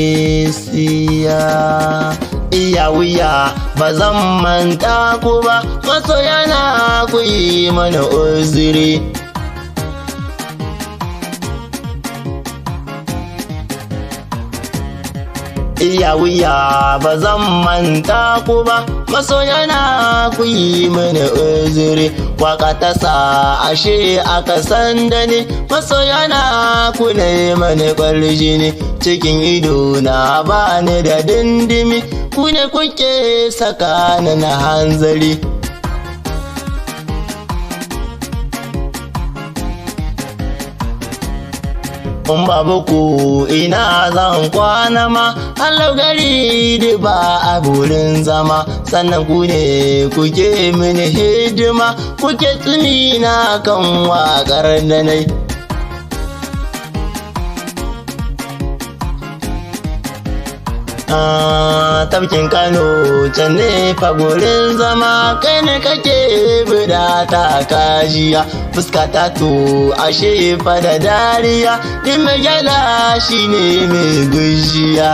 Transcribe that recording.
Isiya iya wuya ba zan manta ku ba, masoyana ku yi mana uzuri. Iya wuya ba zan manta ku ba, masoyana ku yi mana uzuri. Waka ta sa ashe aka san da ni, masoyana ku ne mana ƙwarjini. Cikin ido na ba ni da dindimi, ku ne kuke saka ni na hanzari. In babu ku ina zan kwana ma, Allah gari da ba a burin zama. Sannan ku ne kuke mini hidima, kuke tuni na kan waƙar da nai. Tafkin Kano can ne fa gurin zama, kai ne kake bida ta kajiya. Fuska ta to ashe fa da dariya, din mai gyada shi ne mai gujiya.